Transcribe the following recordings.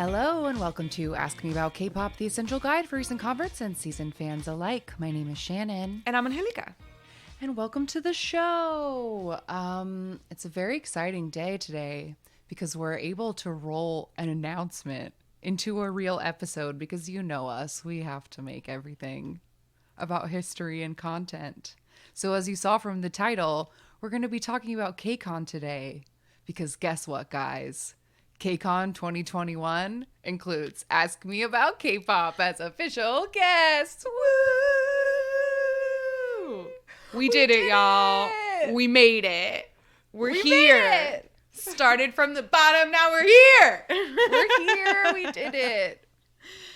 Hello and welcome to Ask Me About K-Pop, the essential guide for recent converts and seasoned fans alike. My name is Shannon. And I'm Angelica. And welcome to the show. It's a very exciting day today because we're able to roll an announcement into a real episode because you know us, we have to make everything about history and content. So as you saw from the title, we're going to be talking about KCON today because guess what, guys? KCON 2021 includes Ask Me About K-Pop as official guest. Woo! We did it, y'all. We made it. We're here. Started from the bottom, now we're here. We're here. We did it.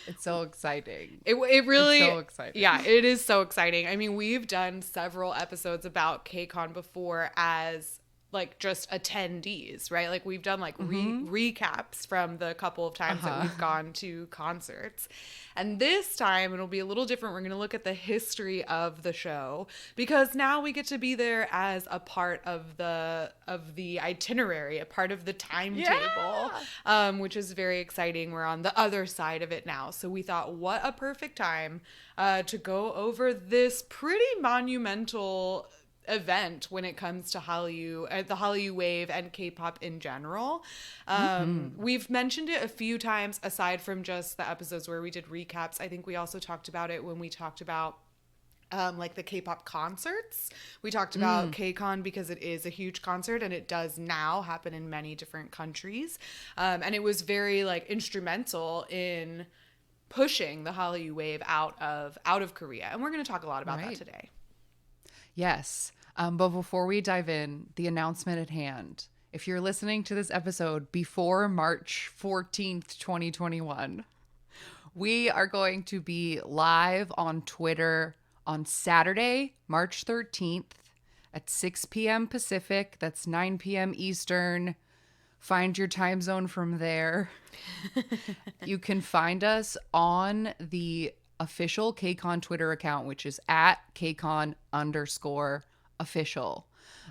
It's so exciting. It really it's so exciting. Yeah, it is so exciting. I mean, we've done several episodes about KCON before as like just attendees, right? Like we've done like recaps from the couple of times that we've gone to concerts. And this time it'll be a little different. We're going to look at the history of the show because now we get to be there as a part of the itinerary, a part of the timetable, which is very exciting. We're on the other side of it now. So we thought, what a perfect time to go over this pretty monumental event when it comes to Hallyu, the Hallyu wave and K-pop in general. We've mentioned it a few times aside from just the episodes where we did recaps. I think we also talked about it when we talked about like the K-pop concerts. We talked about KCON because it is a huge concert and it does now happen in many different countries. And it was very like instrumental in pushing the Hallyu wave out of Korea. And we're going to talk a lot about that today. Yes. But before we dive in, the announcement at hand. If you're listening to this episode before March 14th, 2021, we are going to be live on Twitter on Saturday, March 13th at 6 p.m. Pacific. That's 9 p.m. Eastern. Find your time zone from there. You can find us on the official KCON Twitter account, which is at KCON_official.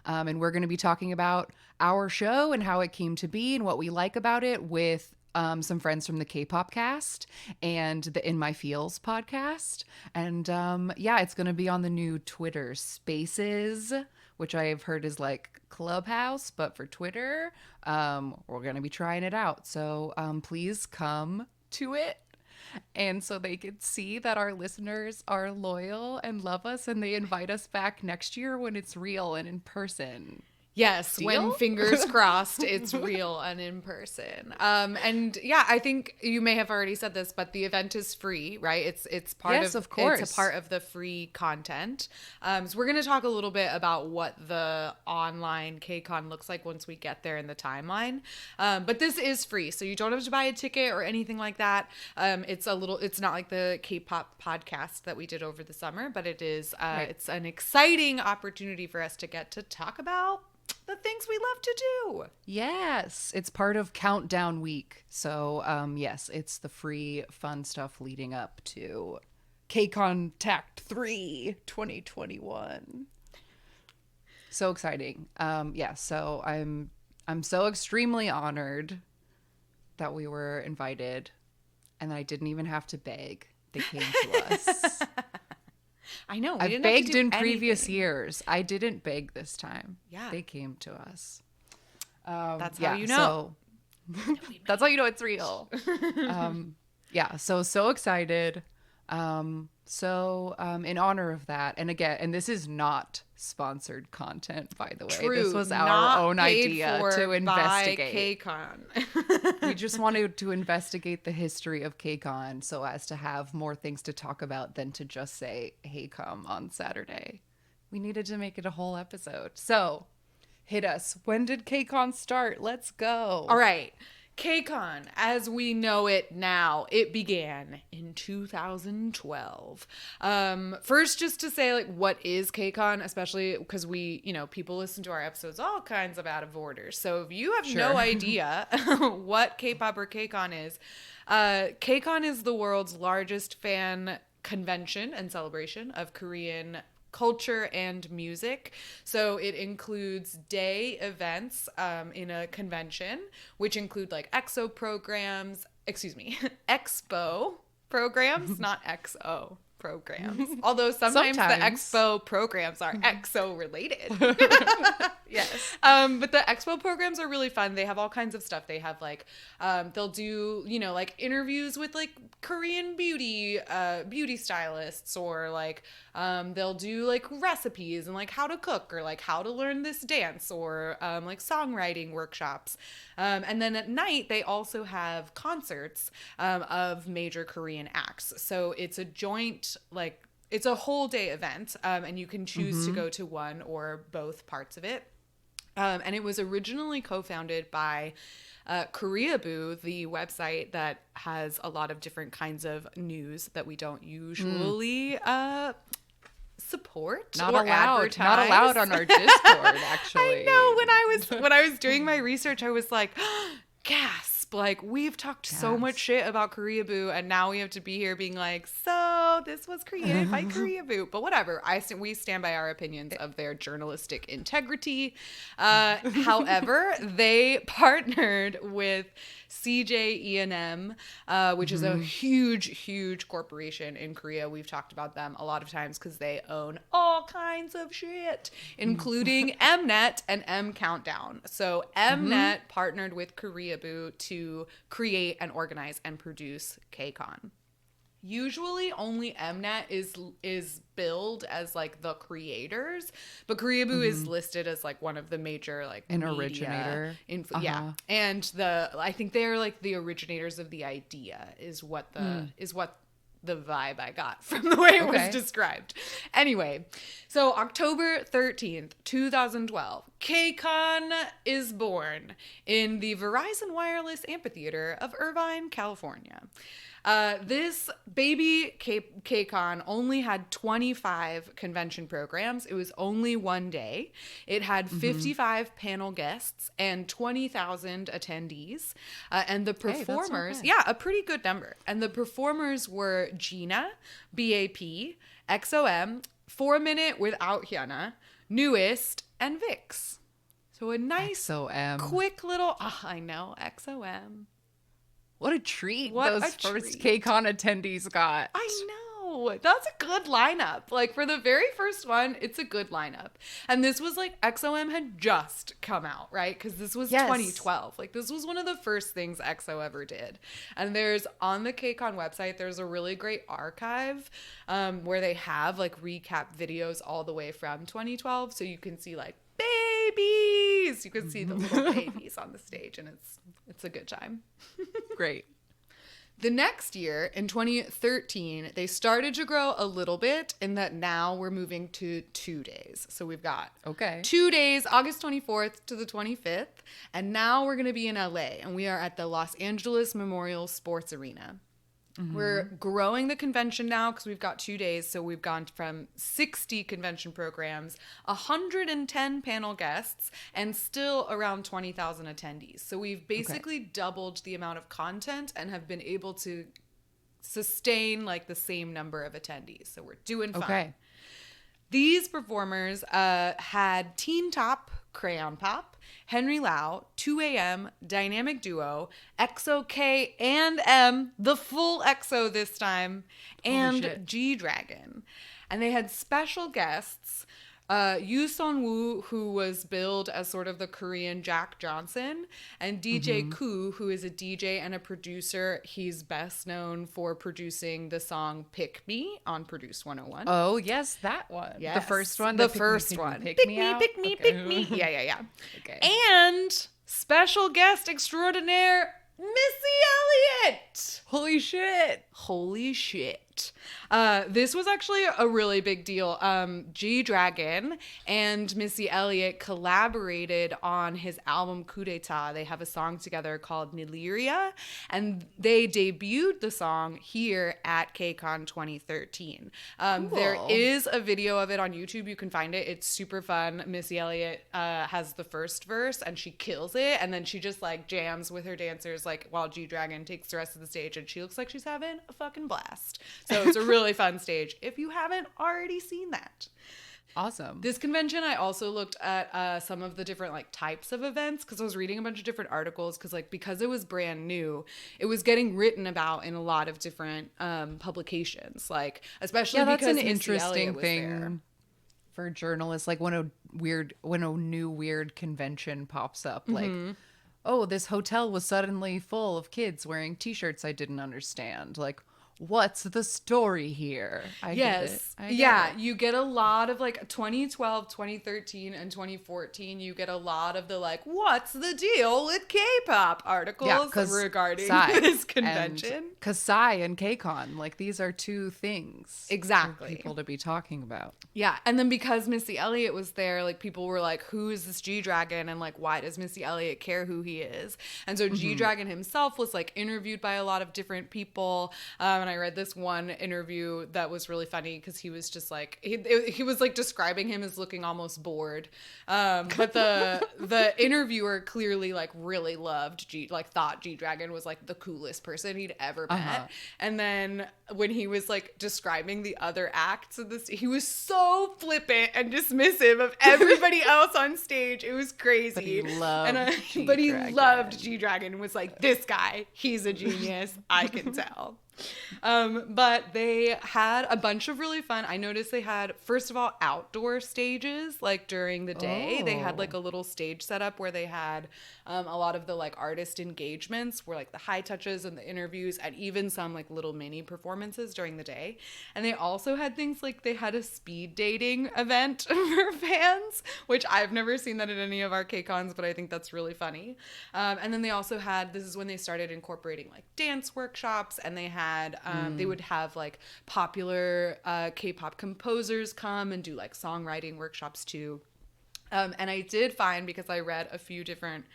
And we're going to be talking about our show and how it came to be and what we like about it with some friends from the K-pop cast and the In My Feels podcast. And it's going to be on the new Twitter Spaces, which I have heard is like Clubhouse, but for Twitter. We're going to be trying it out. So please come to it. And so they can see that our listeners are loyal and love us and they invite us back next year when it's real and in person. Yes, Deal? when fingers crossed, it's real and in person. And yeah, I think you may have already said this, but the event is free, right? It's part of course. It's a part of the free content. So we're going to talk a little bit about what the online KCON looks like once we get there in the timeline. But this is free, so you don't have to buy a ticket or anything like that. It's not like the K-pop podcast that we did over the summer, but it is. Right. It's an exciting opportunity for us to get to talk about the things we love to do. Yes, it's part of Countdown Week. So, yes, it's the free fun stuff leading up to KCON Tact 3 2021. So exciting. So I'm so extremely honored that we were invited and I didn't even have to beg. They came to us. I know. I've begged in previous years. I didn't beg this time. Yeah. They came to us. That's how you know. That's how you know it's real. So excited. In honor of that, and this is not sponsored content, by the way. True, this was our own idea to investigate. KCON. We just wanted to investigate the history of KCON so as to have more things to talk about than to just say, hey, come on Saturday. We needed to make it a whole episode. So hit us. When did KCON start? Let's go. All right. KCON, as we know it now, it began in 2012. First, just to say, like, what is KCON, especially because people listen to our episodes all kinds of out of order. So if you have no idea what K-pop or KCON is, KCON is the world's largest fan convention and celebration of Korean culture and music. So it includes day events in a convention, which include like EXO programs, expo programs, not XO programs. Although sometimes the expo programs are XO related. Yes. But the expo programs are really fun. They have all kinds of stuff. They have like, they'll do, you know, like interviews with like Korean beauty stylists, or like, they'll do like recipes and like how to cook, or like how to learn this dance, or like songwriting workshops. And then at night, they also have concerts of major Korean acts. So it's a joint, like, it's a whole day event, and you can choose to go to one or both parts of it. And it was originally co-founded by Koreaboo, the website that has a lot of different kinds of news that we don't usually support Not or allowed. advertise. Not allowed on our Discord, actually. I know. When I was doing my research, I was like, gasp. Like, we've talked so much shit about Koreaboo, and now we have to be here being like, so this was created by Koreaboo. But whatever. We stand by our opinions of their journalistic integrity. However, they partnered with CJ which is a huge corporation in Korea. We've talked about them a lot of times because they own all kinds of shit, including Mnet and M Countdown. So Mnet partnered with Koreaboo to create and organize and produce KCON. Usually only Mnet is billed as like the creators, but Koreaboo is listed as like one of the major like an media originator. Yeah, and I think they're like the originators of the idea is what the vibe I got from the way it was described. Anyway, so October 13th, 2012, KCON is born in the Verizon Wireless Amphitheater of Irvine, California. This baby KCON only had 25 convention programs. It was only one day. It had 55 panel guests and 20,000 attendees. And the performers, a pretty good number. And the performers were Gina, BAP, XOM, 4 Minute Without Hyuna, Newest, and VIX. So a nice, XOM. quick little, I know, XOM. What a treat those first KCON attendees got. I know. That's a good lineup. Like, for the very first one, it's a good lineup. And this was like, XOM had just come out, right? Because this was 2012. Like, this was one of the first things EXO ever did. And on the KCON website, there's a really great archive where they have like recap videos all the way from 2012. So you can see like babies. You can see the little babies on the stage, and it's a good time. Great. The next year, in 2013, they started to grow a little bit in that now we're moving to 2 days. So we've got 2 days, August 24th to the 25th, and now we're going to be in LA, and we are at the Los Angeles Memorial Sports Arena. We're growing the convention now because we've got 2 days. So we've gone from 60 convention programs, 110 panel guests, and still around 20,000 attendees. So we've basically doubled the amount of content and have been able to sustain like the same number of attendees. So we're doing fine. These performers had Teen Top, Crayon Pop, Henry Lau, 2AM, Dynamic Duo, EXO K and M, the full EXO this time, and G-Dragon. And they had special guests, Yoo Sun-woo, who was billed as sort of the Korean Jack Johnson, and DJ Koo, who is a DJ and a producer. He's best known for producing the song Pick Me on Produce 101. Oh, yes, that one. Yes. The first one? The first one. Pick me, pick me, pick me. Yeah. Okay. And special guest extraordinaire, Missy Elliott. Holy shit. This was actually a really big deal. G-Dragon and Missy Elliott collaborated on his album Coup d'etat. They have a song together called Nileria, and they debuted the song here at KCON 2013. There is a video of it on YouTube. You can find it. It's super fun. Missy Elliott has the first verse, and she kills it, and then she just like jams with her dancers like while G-Dragon takes the rest of the stage, and she looks like she's having a fucking blast. So it's a really fun stage if you haven't already seen that. Awesome. This convention, I also looked at some of the different like types of events because I was reading a bunch of different articles because it was brand new, it was getting written about in a lot of different publications, like especially that's because an Missy interesting Elliott was thing there. for journalists. Like when a new weird convention pops up, like, oh, this hotel was suddenly full of kids wearing T-shirts I didn't understand. Like, what's the story here? I get it. You get a lot of like 2012, 2013, and 2014. You get a lot of the like, what's the deal with K-pop articles regarding this convention. Because Psy and KCON, like these are two things exactly for people to be talking about. Yeah, and then because Missy Elliott was there, like people were like, who is this G-Dragon, and like why does Missy Elliott care who he is? And so G-Dragon himself was like interviewed by a lot of different people, and I read this one interview that was really funny because he was just like he was like describing him as looking almost bored, but the interviewer clearly like really loved thought G-Dragon was like the coolest person he'd ever met. And then when he was like describing the other acts of this, he was so flippant and dismissive of everybody else on stage. It was crazy. But he loved G-Dragon and was like, this guy, he's a genius. I can tell. But they had a bunch of really fun. I noticed they had, first of all, outdoor stages like during the day. They had like a little stage setup where they had a lot of the like artist engagements where like the high touches and the interviews and even some like little mini performances during the day. And they also had things like they had a speed dating event for fans, which I've never seen that at any of our KCONs, but I think that's really funny. And then they also had, this is when they started incorporating like dance workshops, and they had they would have like popular K-pop composers come and do like songwriting workshops too. And I did find, because I read a few different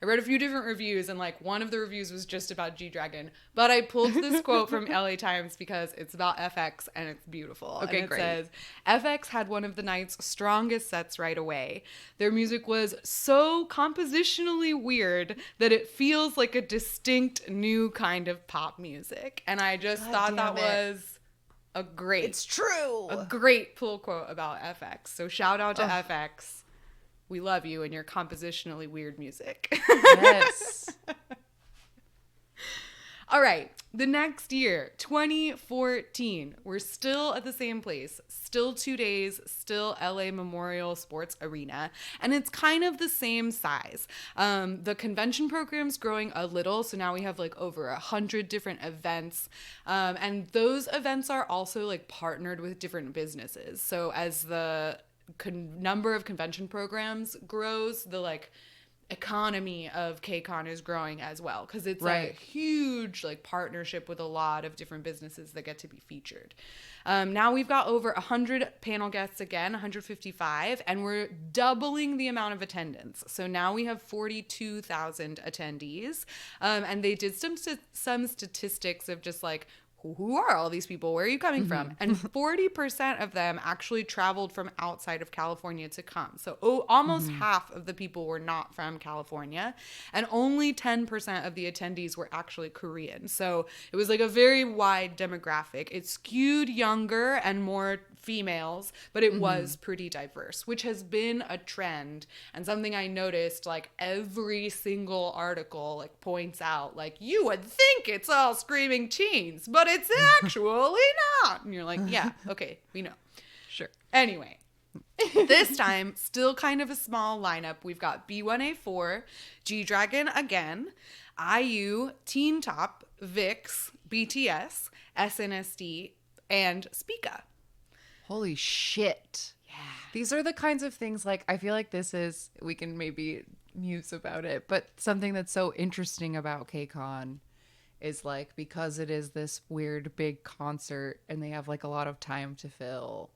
reviews, and like one of the reviews was just about G-Dragon, but I pulled this quote from LA Times because it's about FX and it's beautiful. Okay, and it great. says, FX had one of the night's strongest sets right away. Their music was so compositionally weird that it feels like a distinct new kind of pop music. And I just thought that was a great pull quote about FX. So shout out to FX. We love you and your compositionally weird music. Yes. All right. The next year, 2014, we're still at the same place. Still 2 days, still LA Memorial Sports Arena. And it's kind of the same size. The convention program's growing a little. So now we have like over 100 different events. And those events are also like partnered with different businesses. So as the number of convention programs grows, the like economy of KCON is growing as well, because it's a huge like partnership with a lot of different businesses that get to be featured. Now we've got over 100 panel guests again, 155, and we're doubling the amount of attendance. So now we have 42,000 attendees, and they did some statistics of just like, who are all these people? Where are you coming from? And 40% of them actually traveled from outside of California to come. So almost half of the people were not from California, and only 10% of the attendees were actually Korean. So it was like a very wide demographic. It skewed younger and more females, but it was pretty diverse, which has been a trend and something I noticed. Like every single article like points out, like, you would think it's all screaming teens, but it's actually not. And you're like, yeah, okay, we know. Sure. Anyway, this time, still kind of a small lineup. We've got B1A4, G-Dragon again, IU, Teen Top, VIX, BTS, SNSD, and Spica. Holy shit. Yeah. These are the kinds of things, like, I feel like we can maybe muse about it, but something that's so interesting about KCON is like, because it is this weird big concert and they have like a lot of time to fill,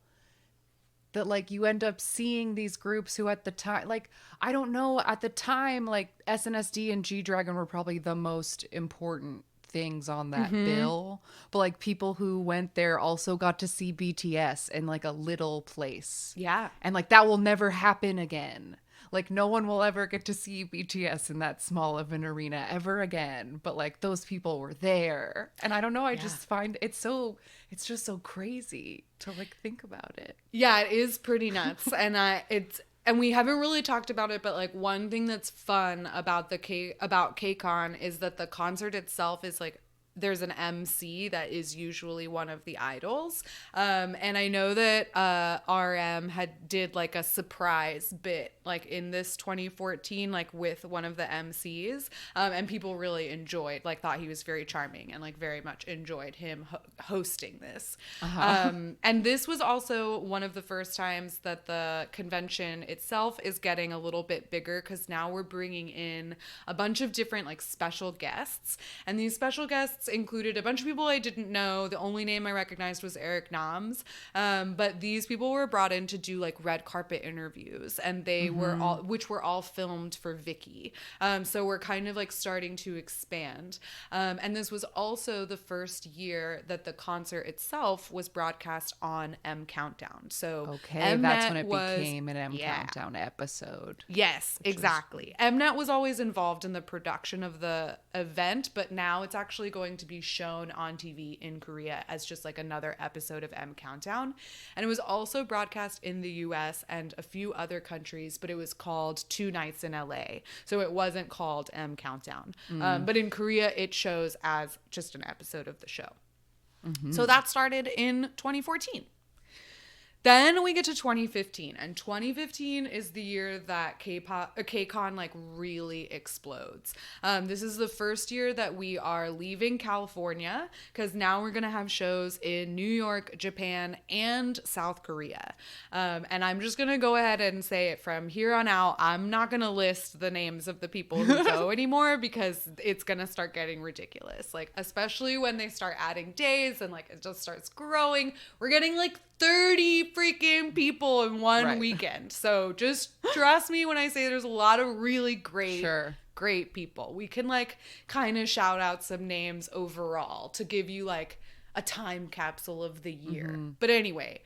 that like you end up seeing these groups who at the time, like, I don't know, at the time, like SNSD and G-Dragon were probably the most important things on that bill, but like people who went there also got to see BTS in like a little place. Yeah. And like that will never happen again. like no one will ever get to see BTS in that small of an arena ever again, but like those people were there. And I don't know, I just find it's just so crazy to like think about it. Yeah, it is pretty nuts. And we haven't really talked about it, but like one thing that's fun about about KCON is that the concert itself is like there's an MC that is usually one of the idols. And I know that RM did like a surprise bit like in this 2014, like with one of the MCs. And people really thought he was very charming and like very much enjoyed him hosting this. And this was also one of the first times that the convention itself is getting a little bit bigger, because now we're bringing in a bunch of different like special guests. And these special guests included a bunch of people I didn't know. The only name I recognized was Eric Nams. But these people were brought in to do like red carpet interviews, and they were all filmed for Viki. So we're kind of like starting to expand. And this was also the first year that the concert itself was broadcast on M Countdown. So that's when it became an M Countdown episode. Yes, exactly. Mnet was always involved in the production of the event, but now it's actually going to be shown on TV in Korea as just like another episode of M Countdown. And it was also broadcast in the US and a few other countries, but it was called Two Nights in LA. So it wasn't called M Countdown. But in Korea, it shows as just an episode of the show. So that started in 2014. Then we get to 2015, and 2015 is the year that KCON like really explodes. This is the first year that we are leaving California, because now we're gonna have shows in New York, Japan, and South Korea. And I'm just gonna go ahead and say it from here on out. I'm not gonna list the names of the people who go anymore, because it's gonna start getting ridiculous. Like, especially when they start adding days and like it just starts growing. We're getting like 30 freaking people in one weekend. So just trust me when I say there's a lot of really great people. We can like kind of shout out some names overall to give you like a time capsule of the year. But anyway,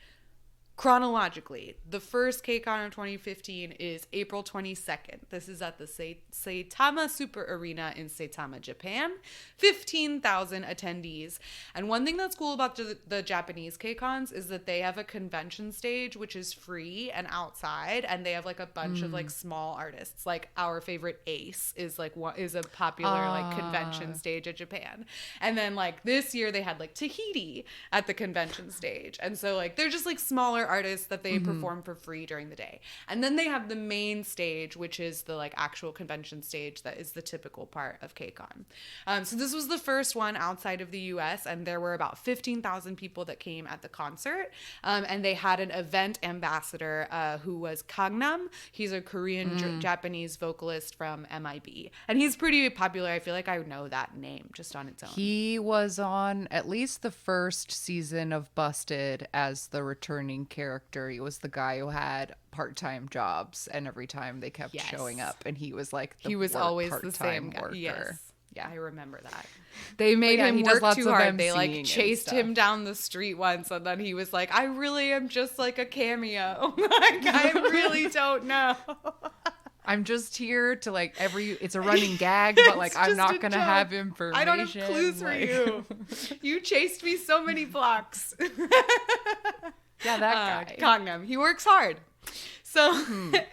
chronologically, the first KCON of 2015 is April 22nd. This is at the Saitama Super Arena in Saitama, Japan. 15,000 attendees. And one thing that's cool about the Japanese KCONs is that they have a convention stage, which is free and outside, and they have like a bunch of like small artists. Like our favorite Ace is a popular like convention stage at Japan. And then like this year they had like Tahiti at the convention stage. And so like they're just like smaller artists that they perform for free during the day. And then they have the main stage, which is the like actual convention stage that is the typical part of KCON. So this was the first one outside of the US, and there were about 15,000 people that came at the concert. And they had an event ambassador who was Gangnam. He's a Korean Japanese vocalist from MIB. And he's pretty popular. I feel like I know that name just on its own. He was on at least the first season of Busted as the returning character. He was the guy who had part-time jobs, and every time they kept showing up, and he was like he was always the same worker. Yes. Yeah, I remember that. They made him work too hard. They like chased him down the street once, and then he was like, I really am just like a cameo. Like, I really don't know. I'm just here to like it's a running gag, but like I'm not gonna have information. I don't have clues for you. You chased me so many blocks. Yeah, that guy. Gangnam. He works hard. So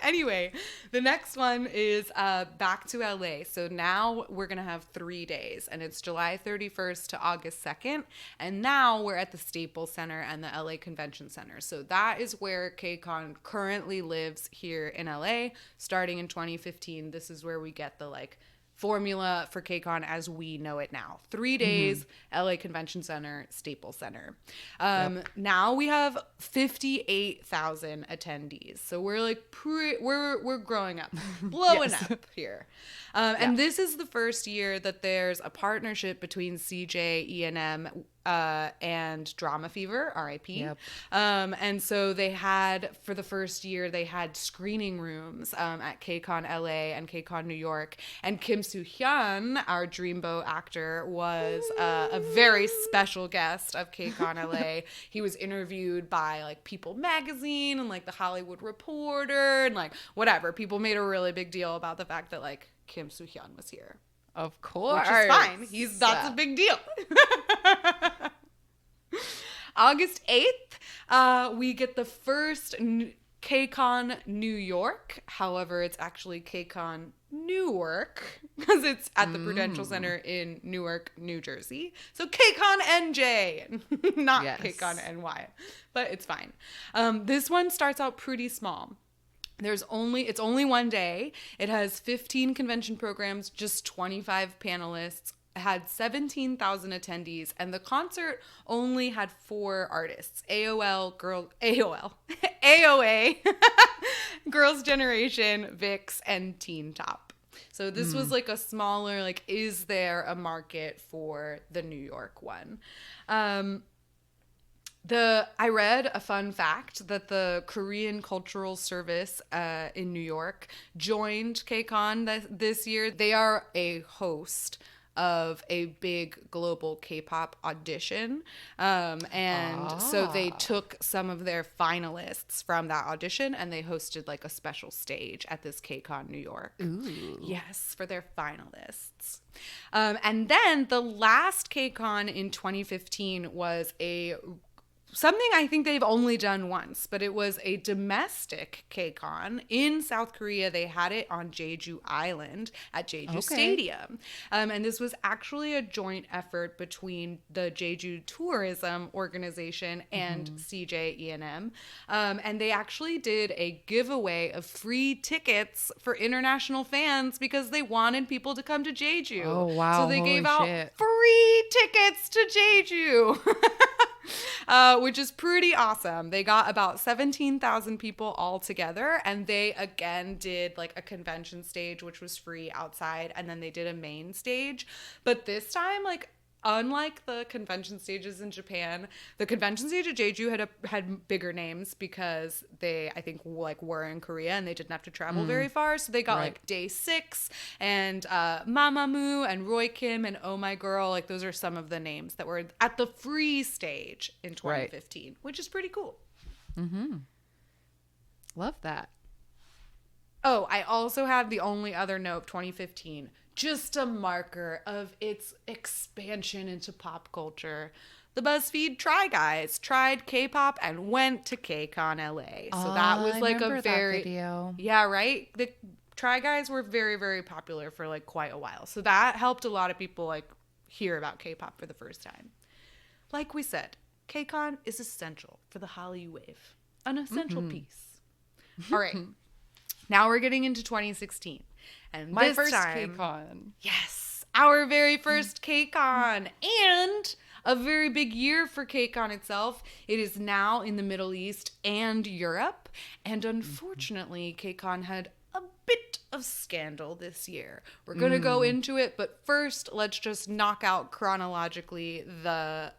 anyway, the next one is back to LA. So now we're going to have 3 days, and it's July 31st to August 2nd. And now we're at the Staples Center and the LA Convention Center. So that is where KCON currently lives here in LA. Starting in 2015, this is where we get the like formula for KCON as we know it now. 3 days, LA Convention Center, Staples Center. Now we have 58,000 attendees. So we're like we're growing up, blowing up here. And this is the first year that there's a partnership between CJ, E&M, and Drama Fever, R.I.P. Yep. And so they had, for the first year, they had screening rooms at KCON LA and KCON New York. And Kim Soo-hyun, our Dreamboat actor, was a very special guest of KCON LA. He was interviewed by like People magazine and like the Hollywood Reporter and like whatever. People made a really big deal about the fact that like Kim Soo-hyun was here. Of course. Which is fine. That's a big deal. August 8th, we get the first KCON New York. However, it's actually KCON Newark because it's at the Prudential Center in Newark, New Jersey. So KCON NJ, not KCON NY, but it's fine. This one starts out pretty small. It's only one day. It has 15 convention programs, just 25 panelists, had 17,000 attendees, and the concert only had 4 artists: AOA, Girls' Generation, VIX, and Teen Top. So this was like a smaller, like, is there a market for the New York one? I read a fun fact that the Korean Cultural Service in New York joined KCON this year. They are a host of a big global K-pop audition. So they took some of their finalists from that audition and they hosted like a special stage at this KCON New York. Ooh. Yes, for their finalists. And then the last KCON in 2015 was something I think they've only done once, but it was a domestic KCON in South Korea. They had it on Jeju Island at Jeju Stadium. And this was actually a joint effort between the Jeju Tourism Organization and CJ E&M. And they actually did a giveaway of free tickets for international fans because they wanted people to come to Jeju. Oh, wow. So they Holy gave out shit. free tickets to Jeju. Which is pretty awesome. They got about 17,000 people all together, and they again did like a convention stage, which was free outside, and then they did a main stage. But this time, like, unlike the convention stages in Japan, the convention stage at Jeju had bigger names because they, I think, like were in Korea and they didn't have to travel very far. So they got like Day 6 and Mamamoo and Roy Kim and Oh My Girl. Like those are some of the names that were at the free stage in 2015, which is pretty cool. Love that. Oh, I also have the only other note of 2015. Just a marker of its expansion into pop culture. The BuzzFeed Try Guys tried K-pop and went to KCON LA. So that was like a very... video. Yeah, right? The Try Guys were very, very popular for like quite a while. So that helped a lot of people like hear about K-pop for the first time. Like we said, KCON is essential for the Hallyu wave. An essential piece. All right. Now we're getting into 2016. And My this first time, KCON. yes, our very first KCON, and a very big year for KCON itself. It is now in the Middle East and Europe, and unfortunately, KCON had a bit of scandal this year. We're going to go into it, but first, let's just knock out chronologically the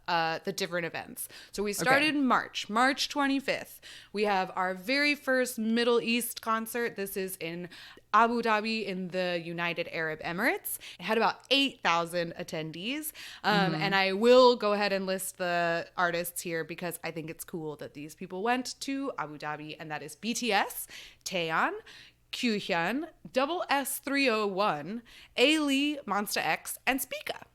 different events. So we started in March 25th. We have our very first Middle East concert. This is in Abu Dhabi in the United Arab Emirates. It had about 8,000 attendees. And I will go ahead and list the artists here because I think it's cool that these people went to Abu Dhabi, and that is BTS, Taeyeon, Kyuhyun, Double S301, A-Lee, Monsta X, and Spica.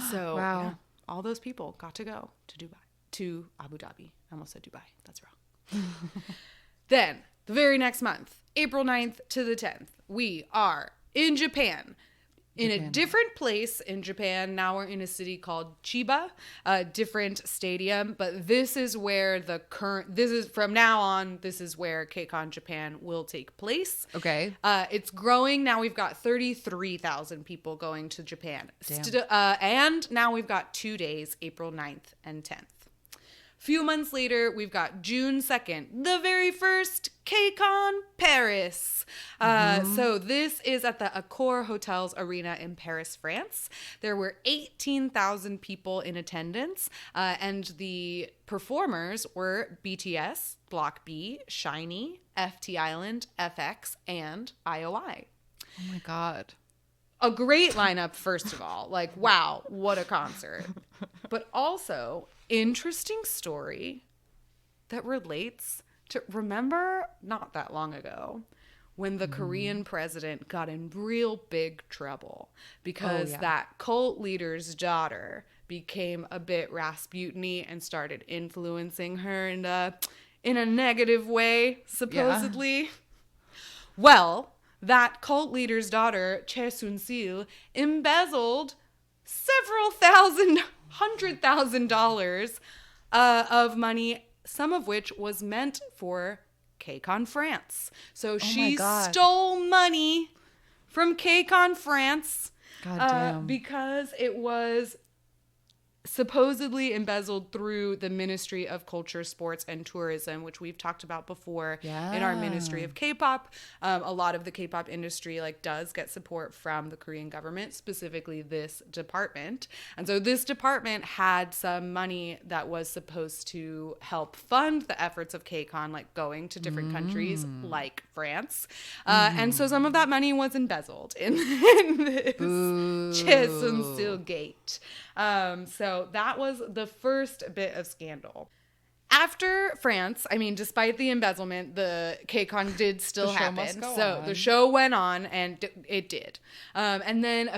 So yeah, all those people got to go to Abu Dhabi. I almost said Dubai. That's wrong. Then the very next month, April 9th to the 10th, we are in Japan. In a different place in Japan. Now we're in a city called Chiba, a different stadium. But this is where from now on, this is where KCON Japan will take place. Okay. It's growing. Now we've got 33,000 people going to Japan. And now we've got 2 days, April 9th and 10th. Few months later, we've got June 2nd, the very first KCON Paris. So this is at the Accor Hotels Arena in Paris, France. There were 18,000 people in attendance, and the performers were BTS, Block B, SHINee, FT Island, FX, and IOI. Oh my God. A great lineup, first of all. Like, wow, what a concert. But also, interesting story that relates to, remember not that long ago when the Korean president got in real big trouble because that cult leader's daughter became a bit Rasputin-y and started influencing her in a negative way, supposedly. Yeah. Well, that cult leader's daughter, Chae Soon-sil, embezzled several $100,000 of money, some of which was meant for KCON France. So she stole money from KCON France because it was supposedly embezzled through the Ministry of Culture, Sports, and Tourism, which we've talked about before in our Ministry of Kpop. A lot of the Kpop industry does get support from the Korean government, specifically this department. And so this department had some money that was supposed to help fund the efforts of KCON, going to different countries like France. And so some of that money was embezzled in this Chae Soon-sil gate. So that was the first bit of scandal. After France, despite the embezzlement, the KCON did still happen. So the show went on, and it did. And then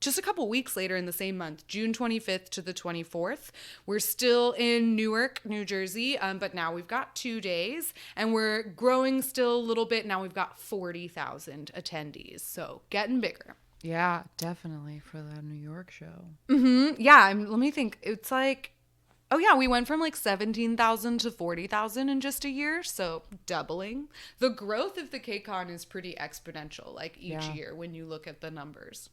just a couple weeks later in the same month, June 25th to the 24th, we're still in Newark, New Jersey, but now we've got 2 days, and we're growing still a little bit. Now we've got 40,000 attendees, so getting bigger. Yeah, definitely for that New York show. Yeah, let me think. It's we went from 17,000 to 40,000 in just a year, so doubling. The growth of the KCON is pretty exponential, each year when you look at the numbers.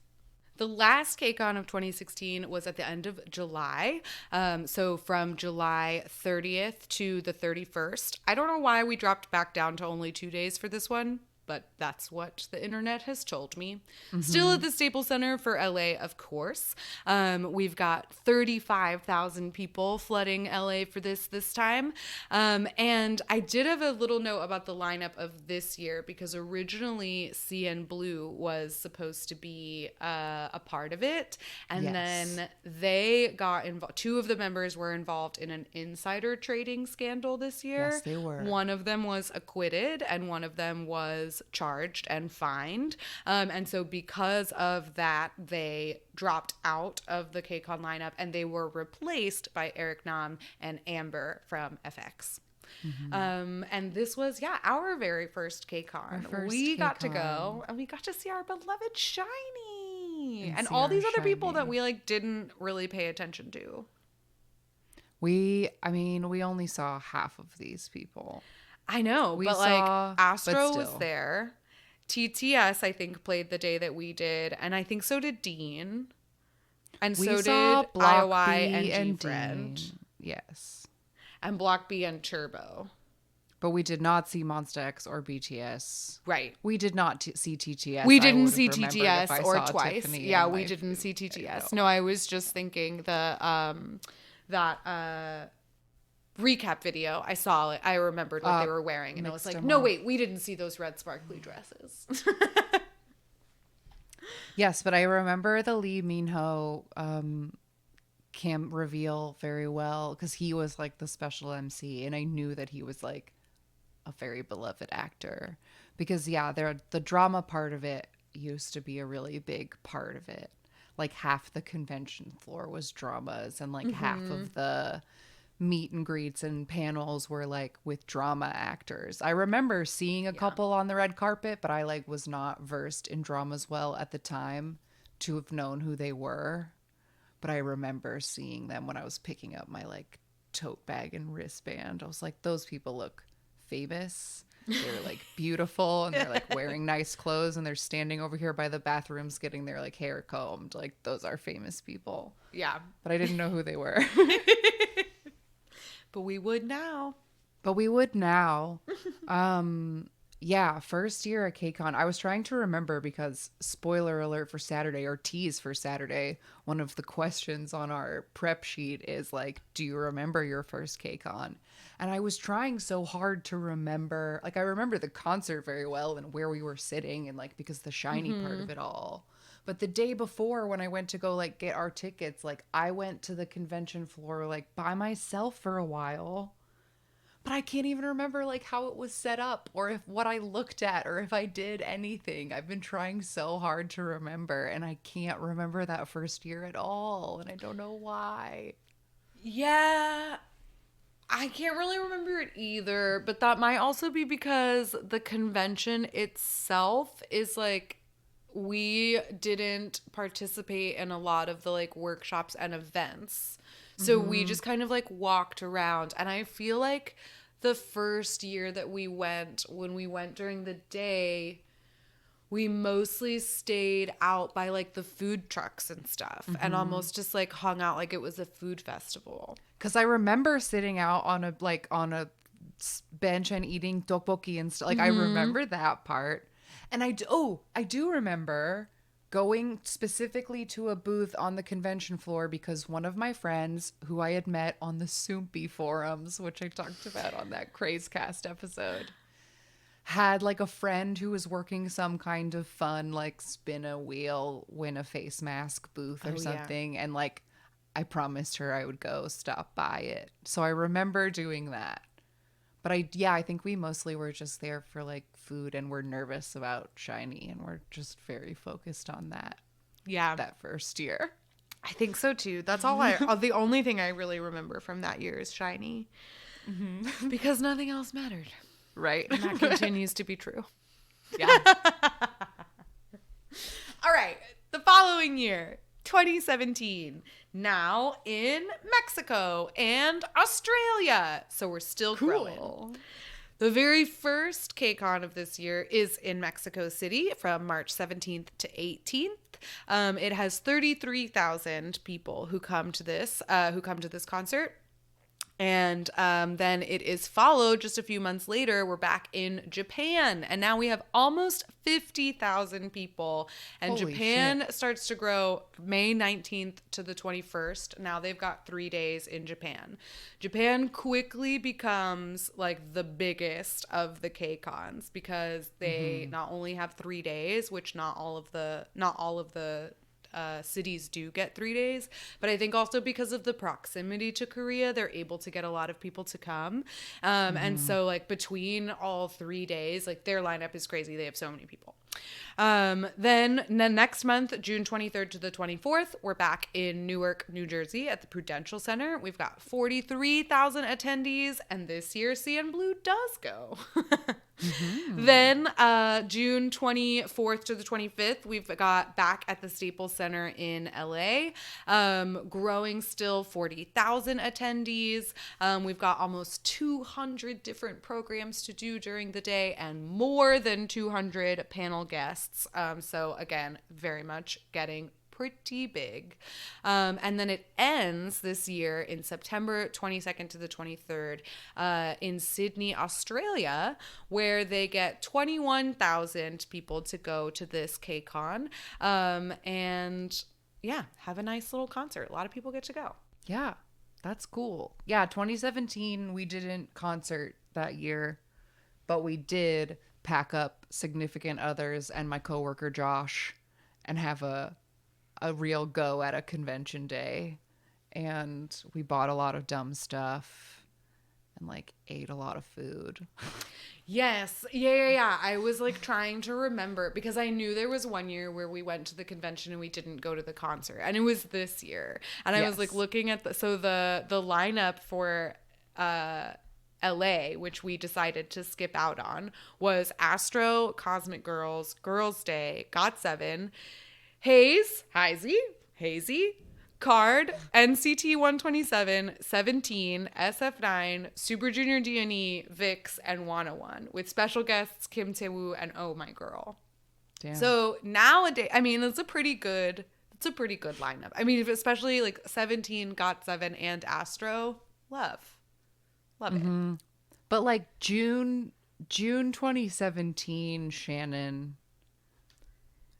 The last KCON of 2016 was at the end of July, so from July 30th to the 31st. I don't know why we dropped back down to only 2 days for this one, but that's what the internet has told me. Still at the Staples Center for LA, of course. We've got 35,000 people flooding LA for this time. And I did have a little note about the lineup of this year because originally CN Blue was supposed to be a part of it. And then they got involved. 2 of the members were involved in an insider trading scandal this year. Yes, they were. One of them was acquitted and one of them was charged and fined. And so because of that, they dropped out of the KCON lineup and they were replaced by Eric Nam and Amber from FX. And this was, our very first KCON. We got to go and we got to see our beloved SHINee and all these other people that we didn't really pay attention to. We only saw half of these people. I know, but Astro was there. TTS, I think, played the day that we did, and I think so did Dean. And so did IOI and G-Friend. Yes. And Block B and Turbo. But we did not see Monsta X or BTS. Right. We did not see TTS. We didn't see TTS or twice. Yeah, we didn't see TTS. No, I was just thinking that recap video, I saw it. I remembered what they were wearing, and I was like, no, wait, we didn't see those red sparkly dresses. Yes, but I remember the Lee Min-ho cam reveal very well because he was the special MC, and I knew that he was a very beloved actor because the drama part of it used to be a really big part of it. Half the convention floor was dramas, and half of the meet and greets and panels were with drama actors. I remember seeing a couple on the red carpet, but I was not versed in dramas well at the time to have known who they were. But I remember seeing them when I was picking up my tote bag and wristband. I was like, those people look famous. They're beautiful and they're wearing nice clothes and they're standing over here by the bathrooms getting their hair combed. Those are famous people. Yeah. But I didn't know who they were. But we would now. But we would now. Yeah, first year at KCON. I was trying to remember because spoiler alert for Saturday, or tease for Saturday, one of the questions on our prep sheet is like, do you remember your first KCON? And I was trying so hard to remember. Like, I remember the concert very well and where we were sitting and like because the shiny part of it all. But the day before when I went to go like get our tickets, like I went to the convention floor like by myself for a while. But I can't even remember like how it was set up or if what I looked at or if I did anything. I've been trying so hard to remember and I can't remember that first year at all. And I don't know why. Yeah, I can't really remember it either, but that might also be because the convention itself is like we didn't participate in a lot of the like workshops and events. So we just kind of like walked around, and I feel like the first year that we went, when we went during the day, we mostly stayed out by like the food trucks and stuff and almost just like hung out like it was a food festival. Because I remember sitting out on a bench and eating tteokbokki and stuff. Like I remember that part. And I do remember going specifically to a booth on the convention floor because one of my friends who I had met on the Soompi forums, which I talked about on that Crazecast episode, had like a friend who was working some kind of fun, like spin a wheel, win a face mask booth or something. Yeah. And like, I promised her I would go stop by it. So I remember doing that. But I think we mostly were just there for like food and we're nervous about shiny and we're just very focused on that. Yeah. That first year. I think so too. That's all the only thing I really remember from that year is shiny. Because nothing else mattered. Right. And that continues to be true. Yeah. All right. The following year, 2017, now in Mexico and Australia. So we're still growing. The very first KCON of this year is in Mexico City from March 17th to 18th. It has 33,000 people who come to this concert. And then it is followed just a few months later. We're back in Japan. And now we have almost 50,000 people. And Holy Japan shit. starts to grow May 19th to the 21st. Now they've got 3 days in Japan. Japan quickly becomes like the biggest of the KCONs because they not only have 3 days, which not all of the cities do get 3 days, but I think also because of the proximity to Korea, they're able to get a lot of people to come. And so like between all 3 days, like their lineup is crazy. They have so many people. Then next month, June 23rd to the 24th, we're back in Newark, New Jersey at the Prudential Center. We've got 43,000 attendees, and this year CN Blue does go. Then June 24th to the 25th, we've got back at the Staples Center in LA, growing still 40,000 attendees. We've got almost 200 different programs to do during the day and more than 200 panel guests. So again, very much getting pretty big. And then it ends this year in September 22nd to the 23rd in Sydney, Australia, where they get 21,000 people to go to this KCON. And yeah, have a nice little concert. A lot of people get to go. Yeah, that's cool. Yeah, 2017, we didn't concert that year, but we did pack up significant others and my coworker Josh and have a real go at a convention day. And we bought a lot of dumb stuff and like ate a lot of food. Yes. Yeah. I was like trying to remember because I knew there was one year where we went to the convention and we didn't go to the concert. And it was this year. And I was like looking at the lineup for LA, which we decided to skip out on, was Astro, Cosmic Girls, Girls' Day, GOT7, Hazy, Card, NCT 127, 17, SF9, Super Junior D&E, VIX, and 101, with special guests Kim Tae-woo and Oh My Girl. Damn. So nowadays, I mean, it's a pretty good lineup. I mean, especially like 17, GOT7, and Astro, love. Love it. But like June 2017, Shannon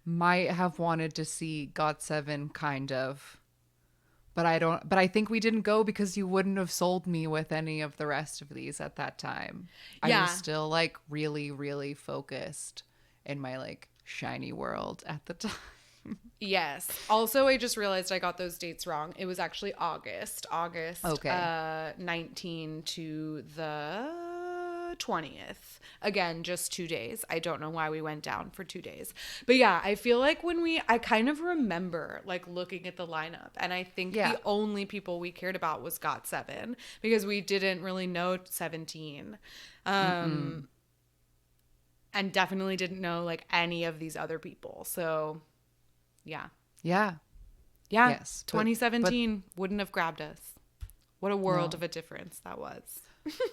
might have wanted to see GOT7 kind of. But I think we didn't go because you wouldn't have sold me with any of the rest of these at that time. I Yeah. was still like really, really focused in my like shiny world at the time. Yes. Also, I just realized I got those dates wrong. It was actually August Okay. 19 to the 20th. Again, just 2 days. I don't know why we went down for 2 days. But yeah, I feel like I kind of remember like looking at the lineup, and I think Yeah. the only people we cared about was GOT7 because we didn't really know 17. And definitely didn't know like any of these other people. So yeah. Yeah. Yeah. Yes. But 2017 wouldn't have grabbed us. What a world no. of a difference that was.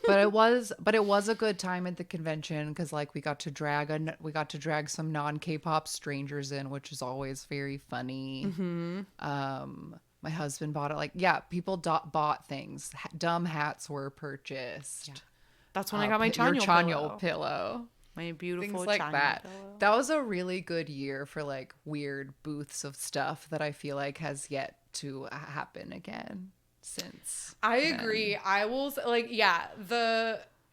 But it was a good time at the convention because like we got to drag some non K-pop strangers in, which is always very funny. My husband bought it. Like, yeah, people bought things. Dumb hats were purchased. Yeah. That's when I got my Your Chanyeol pillow. pillow. My beautiful Things like Chanyeol that. pillow. That was a really good year for like weird booths of stuff that I feel like has yet to happen again since. I then. agree. I will like, yeah,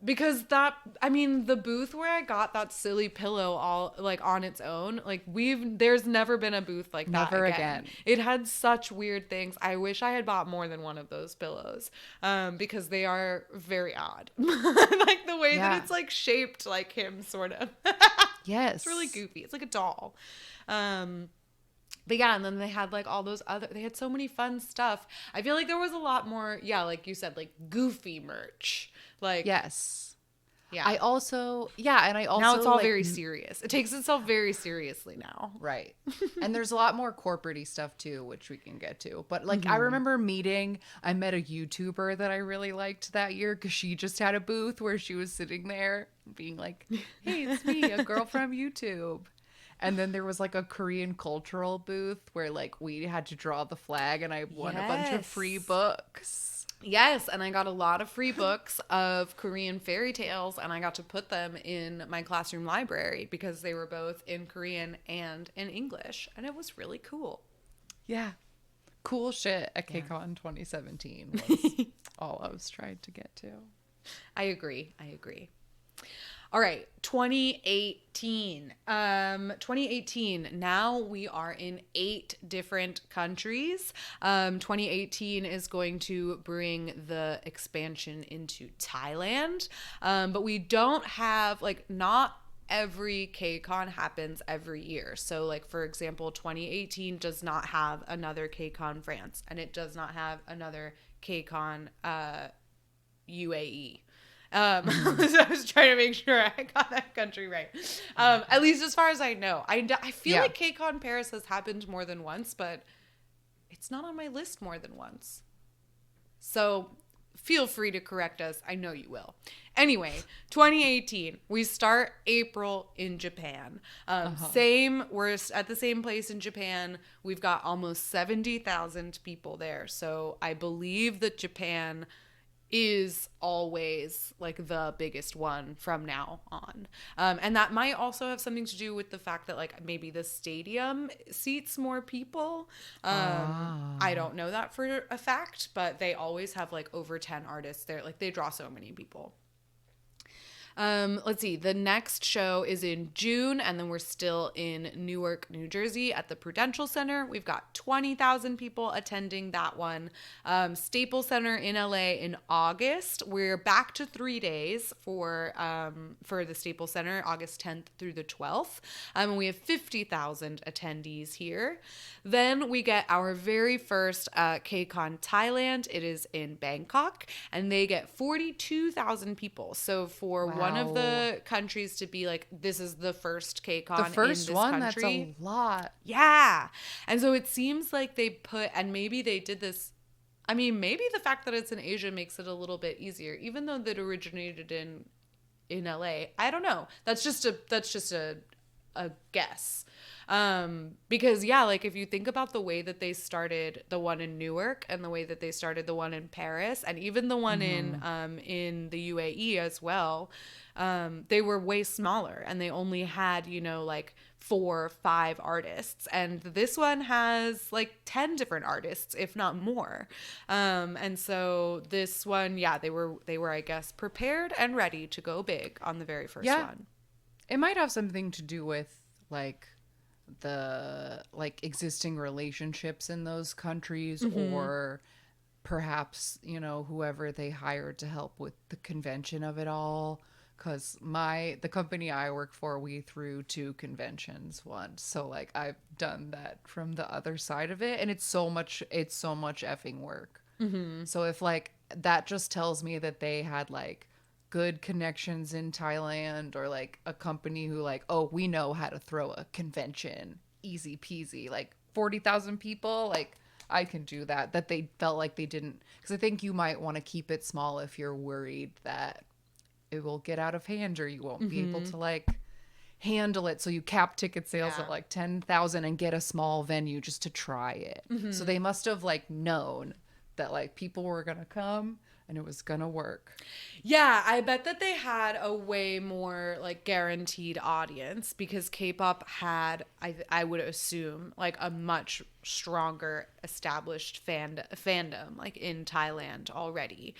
because the booth where I got that silly pillow all like on its own, like there's never been a booth like that Never again. again. It had such weird things. I wish I had bought more than one of those pillows, because they are very odd. Like the way that it's like shaped like him, sort of. Yes. It's really goofy. It's like a doll. But yeah, and then they had like all they had so many fun stuff. I feel like there was a lot more, yeah, like you said, like goofy merch. Like, yes. yeah. I also now Now it's all like, very serious. It takes itself very seriously now. right. And there's a lot more corporate-y stuff too, which we can get to. But like I remember I met a YouTuber that I really liked that year because she just had a booth where she was sitting there being like, "Hey, it's me, a girl from YouTube." And then there was like a Korean cultural booth where like we had to draw the flag and I won a bunch of free books. Yes, and I got a lot of free books of Korean fairy tales, and I got to put them in my classroom library because they were both in Korean and in English, and it was really cool. Yeah. Cool shit at KCON 2017 was all I was trying to get to. I agree. All right, 2018. 2018, now we are in 8 different countries. 2018 is going to bring the expansion into Thailand. But we don't have, like, not every KCON happens every year. So, like, for example, 2018 does not have another KCON France, and it does not have another KCON UAE. So I was trying to make sure I got that country right. At least as far as I know. I feel like KCON Paris has happened more than once, but it's not on my list more than once. So feel free to correct us. I know you will. Anyway, 2018. We start April in Japan. We're at the same place in Japan. We've got almost 70,000 people there. So I believe that Japan is always like the biggest one from now on. And that might also have something to do with the fact that like maybe the stadium seats more people. I don't know that for a fact, but they always have like over 10 artists there. Like they draw so many people. Let's see. The next show is in June, and then we're still in Newark, New Jersey at the Prudential Center. We've got 20,000 people attending that one. Staples Center in LA in August. We're back to 3 days for the Staples Center, August 10th through the 12th. And we have 50,000 attendees here. Then we get our very first KCON Thailand. It is in Bangkok, and they get 42,000 people. So for one of the countries to be like, this is the first KCON the first in this one, country. that's a lot. Yeah. And so it seems like they and maybe they did this. I mean, maybe the fact that it's in Asia makes it a little bit easier, even though that originated in LA. I don't know. That's just a guess. Because yeah, like if you think about the way that they started the one in Newark and the way that they started the one in Paris and even the one in the UAE as well, they were way smaller and they only had, you know, like 4 or 5 artists, and this one has like 10 different artists, if not more. And so this one, yeah, they were I guess prepared and ready to go big on the very first one. It might have something to do with like the like existing relationships in those countries, or perhaps, you know, whoever they hired to help with the convention of it all. Because the company I work for, we threw 2 conventions once, so like I've done that from the other side of it, and it's so much effing work. So if like that just tells me that they had like good connections in Thailand, or like a company who like, oh, we know how to throw a convention easy peasy, like 40,000 people, like I can do that they felt like they didn't, because I think you might want to keep it small if you're worried that it will get out of hand or you won't be able to like handle it. So you cap ticket sales at like 10,000 and get a small venue just to try it. So they must have like known that like people were going to come and it was going to work. Yeah, I bet that they had a way more like guaranteed audience because K-pop had, I would assume, like a much stronger established fandom like in Thailand already.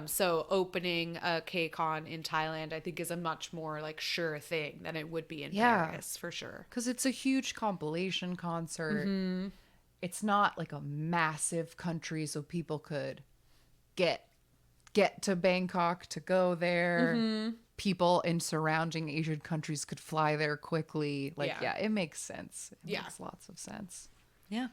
So opening a KCON in Thailand, I think, is a much more like sure thing than it would be in Paris, for sure. Because it's a huge compilation concert. It's not like a massive country, so people could get to Bangkok to go there. People in surrounding Asian countries could fly there quickly. Like, yeah, it makes sense. It makes lots of sense. Yeah.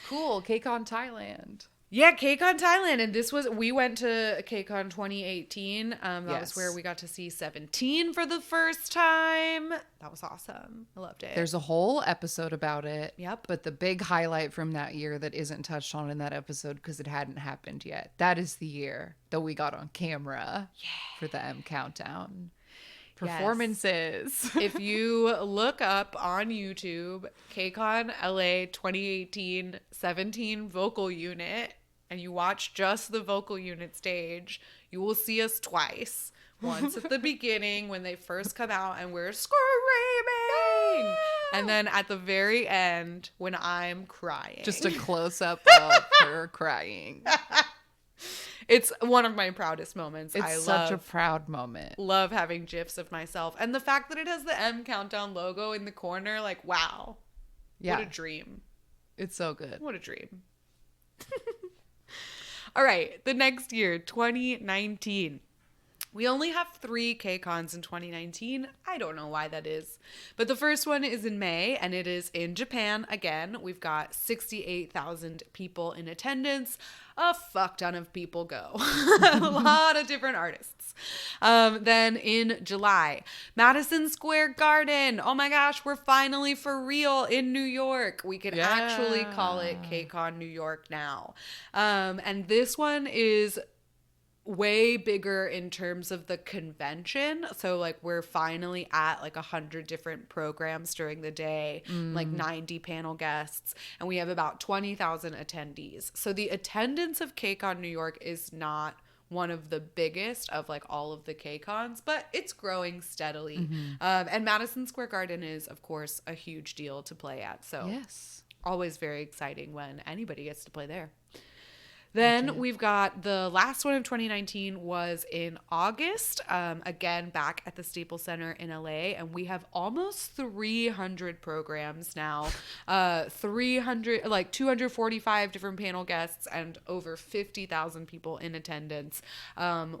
Cool. KCON Thailand. Yeah, KCON Thailand. And we went to KCON 2018. That was where we got to see 17 for the first time. That was awesome. I loved it. There's a whole episode about it. Yep. But the big highlight from that year that isn't touched on in that episode because it hadn't happened yet, that is the year that we got on camera for the M Countdown performances. If you look up on YouTube KCON LA 2018 17 vocal unit and you watch just the vocal unit stage, you will see us twice. Once at the beginning when they first come out and we're screaming, and then at the very end when I'm crying. Just a close up of her crying. It's one of my proudest moments. It's such a proud moment. Love having GIFs of myself. And the fact that it has the M Countdown logo in the corner, like, wow. Yeah. What a dream. It's so good. What a dream. All right. The next year, 2019. We only have 3 KCONs in 2019. I don't know why that is. But the first one is in May, and it is in Japan again. We've got 68,000 people in attendance. A fuck ton of people go. A lot of different artists. Then in July, Madison Square Garden. Oh my gosh, we're finally for real in New York. We can actually call it KCON New York now. And this one is way bigger in terms of the convention. So like we're finally at like 100 different programs during the day, like 90 panel guests, and we have about 20,000 attendees. So the attendance of KCON New York is not one of the biggest of like all of the KCONs, but it's growing steadily. And Madison Square Garden is of course a huge deal to play at. So always very exciting when anybody gets to play there. Then we've got the last one of 2019 was in August, again, back at the Staples Center in LA. And we have almost 300 programs now, 245 different panel guests and over 50,000 people in attendance,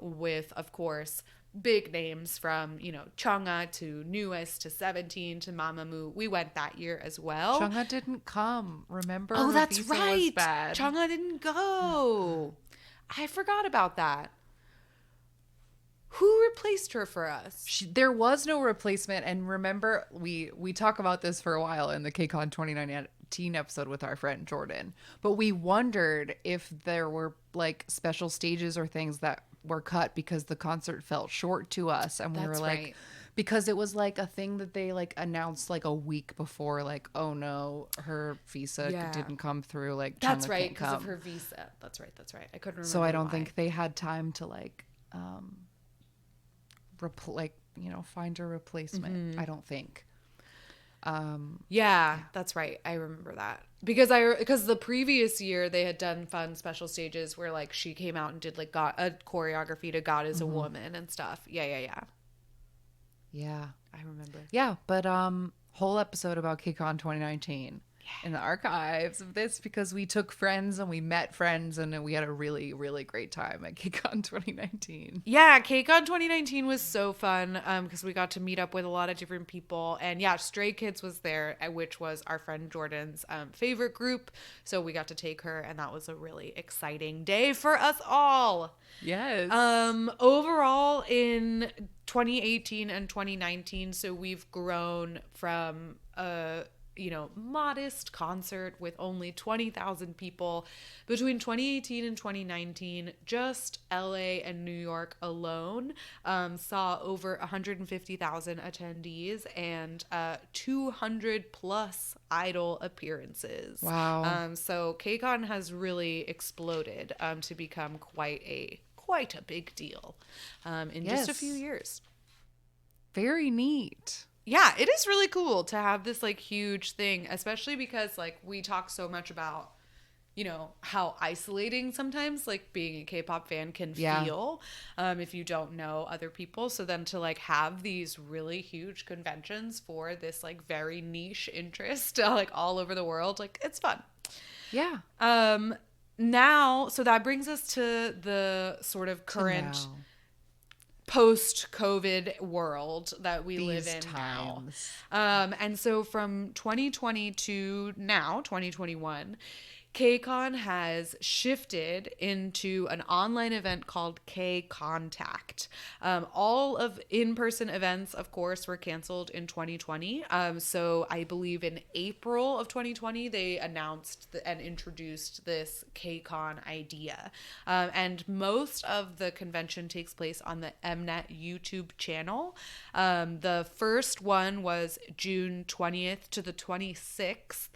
with, of course, big names from, you know, Chungha to Newest to 17 to Mamamoo. We went that year as well. Chungha didn't come, remember? Oh, that's right. Chungha didn't go. I forgot about that. Who replaced her for us? There was no replacement. And remember, we talk about this for a while in the KCON 2019 episode with our friend Jordan. But we wondered if there were like special stages or things that were cut because the concert felt short to us. And we were like, Because it was like a thing that they like announced like a week before, like, oh no, her visa Yeah. didn't come through, like That's Chandler right, can't because of come. her visa. That's right. I couldn't So I remember don't why. think they had time to like find a replacement. I don't think. Yeah, Yeah. that's right. I remember that. Because the previous year they had done fun special stages where like she came out and did like God, a choreography to God is a Woman and stuff. Yeah. Yeah. I remember. Yeah, but whole episode about KCON 2019 in the archives of this, because we took friends and we met friends and we had a really, really great time at KCON 2019. Yeah, KCON 2019 was so fun because we got to meet up with a lot of different people. And yeah, Stray Kids was there, which was our friend Jordan's favorite group. So we got to take her, and that was a really exciting day for us all. Yes. Overall in 2018 and 2019, so we've grown from a modest concert with only 20,000 people. Between 2018 and 2019, just LA and New York alone saw over 150,000 attendees and 200 plus idol appearances. Wow. So KCON has really exploded to become quite a big deal in just a few Yes. years. Very neat. Yeah, it is really cool to have this like huge thing, especially because like we talk so much about, how isolating sometimes like being a K-pop fan can Yeah. feel if you don't know other people. So then to like have these really huge conventions for this like very niche interest like all over the world, like it's fun. Yeah. Now, so that brings us to the sort of To current now. post-COVID world that we live These in times. now. And so from 2020 to now, 2021, KCON has shifted into an online event called K Contact. All of in-person events, of course, were canceled in 2020. So I believe in April of 2020, they announced and introduced this KCON idea. And most of the convention takes place on the Mnet YouTube channel. The first one was June 20th to the 26th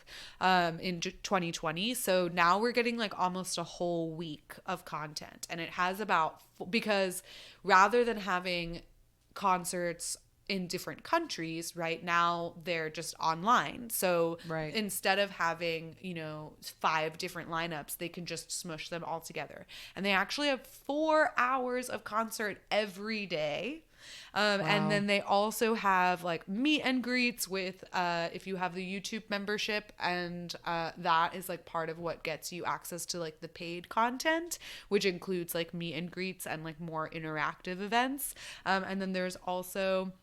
in 2020. So now we're getting like almost a whole week of content. And it has because rather than having concerts in different countries, right now they're just online. So Right. instead of having, 5 different lineups, they can just smush them all together. And they actually have 4 hours of concert every day. And then they also have like meet and greets with if you have the YouTube membership, and that is like part of what gets you access to like the paid content, which includes like meet and greets and like more interactive events. And then there's also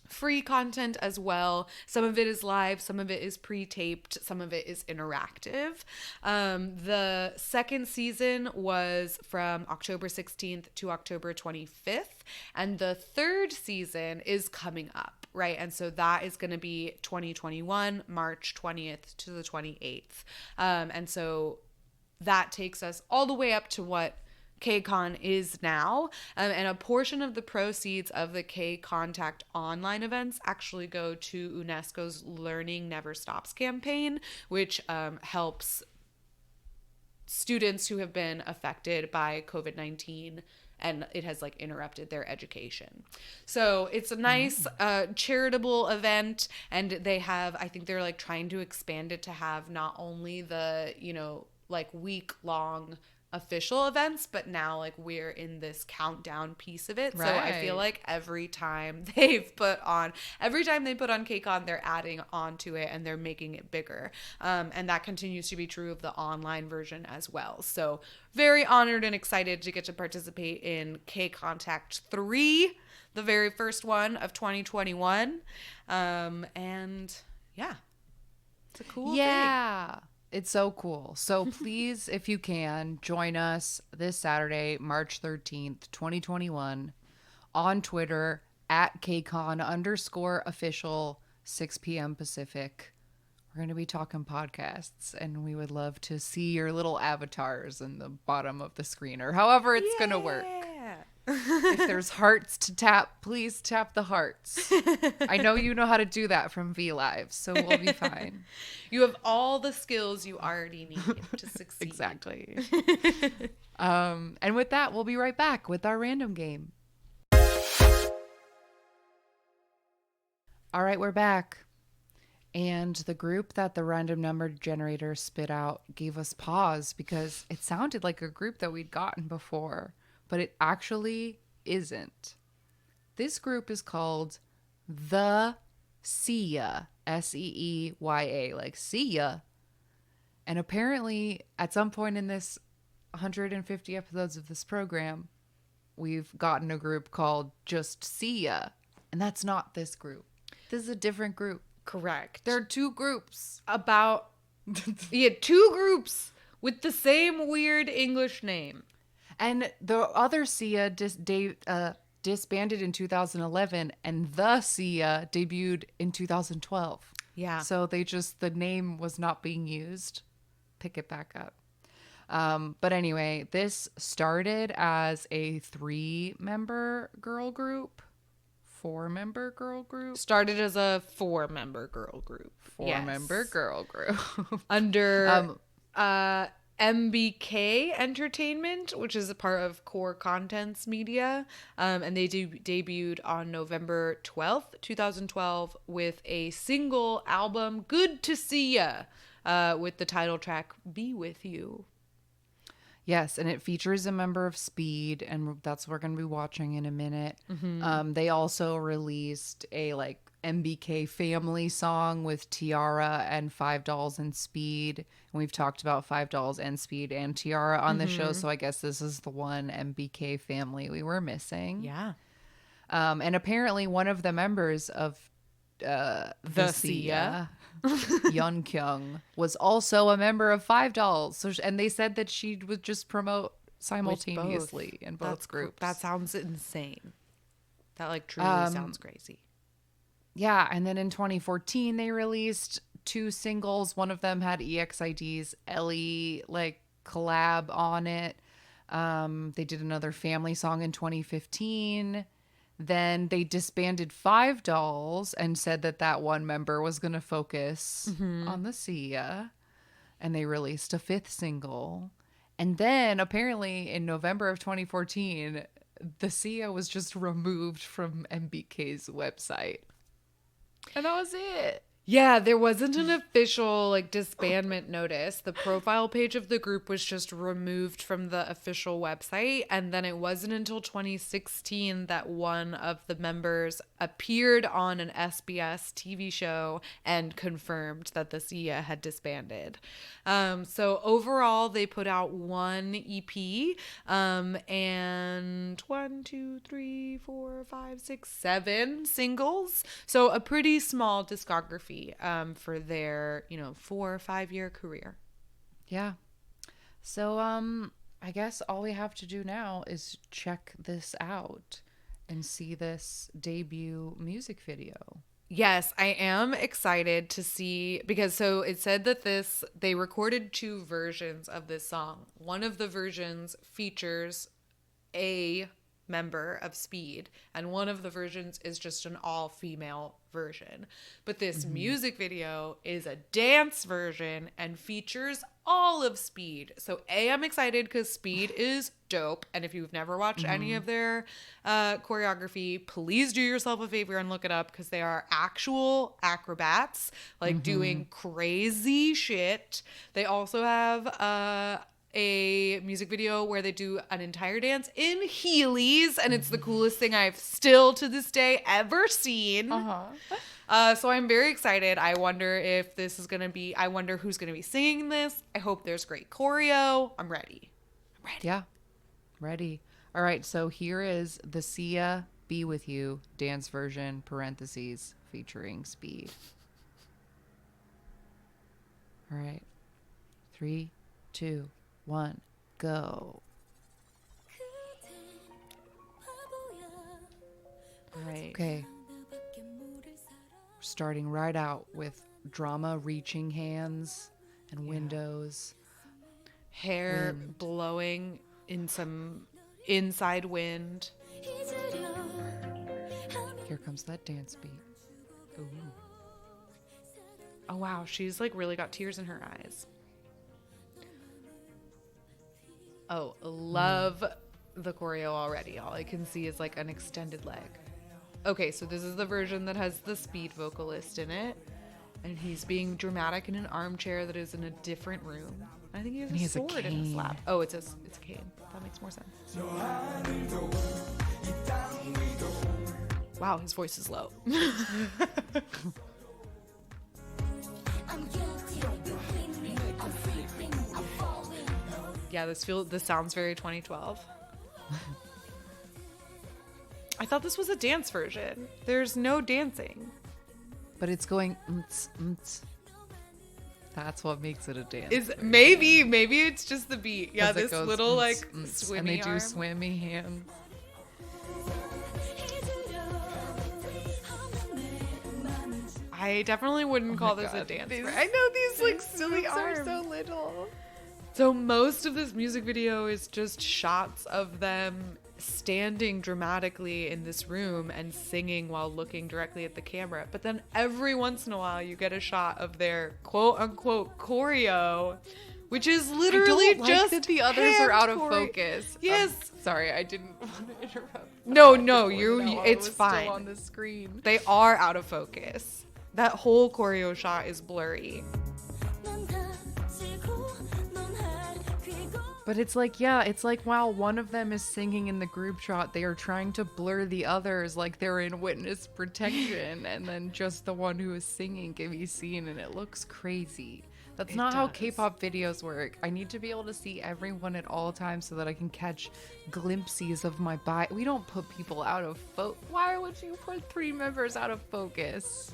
free content as well. Some of it is live, some of it is pre-taped, some of it is interactive. The second season was from October 16th to October 25th, and the third season is coming up, right? And so that is going to be 2021, March 20th to the 28th. And so that takes us all the way up to what KCON is now, and a portion of the proceeds of the K Contact online events actually go to UNESCO's Learning Never Stops campaign, which helps students who have been affected by COVID-19 and it has like interrupted their education. So it's a nice charitable event, and they have, I think they're like trying to expand it to have not only the, like week long official events, but now like we're in this countdown piece of it. Right. So I feel like every time they put on KCON, they're adding on to it and they're making it bigger. And that continues to be true of the online version as well. So very honored and excited to get to participate in K Contact 3, the very first one of 2021. And yeah, it's a cool thing. Yeah. It's so cool. So please, if you can, join us this Saturday, March 13th, 2021, on Twitter at KCON_official, 6 p.m. Pacific. We're going to be talking podcasts, and we would love to see your little avatars in the bottom of the screen, or however it's going to work. If there's hearts to tap, please tap the hearts. I know you know how to do that from V Live, so we'll be fine. You have all the skills you already need to succeed. Exactly. And with that, we'll be right back with our random game. All right, we're back. And the group that the random number generator spit out gave us pause because it sounded like a group that we'd gotten before, but it actually isn't. This group is called the Seeya, Seeya, like see ya. And apparently, at some point in this 150 episodes of this program, we've gotten a group called just Seeya. And that's not this group. This is a different group. Correct. There are two groups. Two groups with the same weird English name. And the other Sia disbanded in 2011, and the Sia debuted in 2012. Yeah. So the name was not being used. Pick it back up. But anyway, this started as a 4-member girl group. Started as a 4-member girl group. 4-member girl group. Under MBK Entertainment, which is a part of Core Contents Media. And they debuted on November 12th, 2012 with a single album, Good to See Ya, with the title track, Be With You. Yes, and it features a member of Speed, and that's what we're going to be watching in a minute. Mm-hmm. They also released a MBK family song with Tiara and Five Dolls and Speed. And we've talked about Five Dolls and Speed and Tiara on the show, so I guess this is the one MBK family we were missing. Yeah. And apparently one of the members of the Sia, Yeon Kyung, was also a member of Five Dolls. So, and they said that she would just promote simultaneously in both groups. That sounds insane. That truly sounds crazy. Yeah, and then in 2014 they released 2 singles. One of them had EXID's Ellie collab on it. They did another family song in 2015. Then they disbanded Five Dolls and said that one member was going to focus on the Sia. And they released a 5th single. And then apparently in November of 2014, the Sia was just removed from MBK's website. And that was it. Yeah, there wasn't an official disbandment notice. The profile page of the group was just removed from the official website. And then it wasn't until 2016 that one of the members appeared on an SBS TV show and confirmed that the Sia had disbanded. So overall, they put out 1 EP and 7 singles. So a pretty small discography for their 4 or 5 year career. Yeah. So I guess all we have to do now is check this out and see this debut music video. Yes, I am excited to see, because it said that they recorded 2 versions of this song. One of the versions features a member of Speed, and one of the versions is just an all-female version. But this music video is a dance version and features all of Speed. So I'm excited because Speed is dope, and if you've never watched any of their choreography, please do yourself a favor and look it up, because they are actual acrobats doing crazy shit. They also have a music video where they do an entire dance in Heelys, and it's the coolest thing I've still to this day ever seen. So I'm very excited. I wonder if this is gonna be, I wonder who's gonna be singing this. I hope there's great choreo. I'm ready. Yeah, ready. All right, so here is the Sia Be With You dance version, parentheses, featuring Speed. All right, 3, 2, 1, go. All right. Okay. We're starting right out with drama reaching hands and windows. Hair blowing in some inside wind. Here comes that dance beat. Ooh. Oh wow, she's like really got tears in her eyes. Oh, love the choreo already. All I can see is like an extended leg. Okay, so this is the version that has the speed vocalist in it. And he's being dramatic in an armchair that is in a different room. I think he has a sword in his lap. Oh, it's a cane. That makes more sense. Wow, his voice is low. Yeah, this sounds very 2012. I thought this was a dance version. There's no dancing. But it's going That's what makes it a dance. Maybe it's just the beat. Yeah, this goes, little like swimmy and they do arm. swimmy hands. I definitely wouldn't call this a dance. I know these like silly arms are so little. So most of this music video is just shots of them standing dramatically in this room and singing while looking directly at the camera. But then every once in a while you get a shot of their quote unquote choreo, which is literally just that the others are out of focus. Yes. Sorry, I didn't want to interrupt. No, it's fine. Still on the screen. They are out of focus. That whole choreo shot is blurry. But it's like while one of them is singing in the group shot, they are trying to blur the others like they're in witness protection, and then just the one who is singing can be seen, and it looks crazy. That's not how K-pop videos work. I need to be able to see everyone at all times so that I can catch glimpses of my body. We don't put people out of focus. Why would you put 3 members out of focus?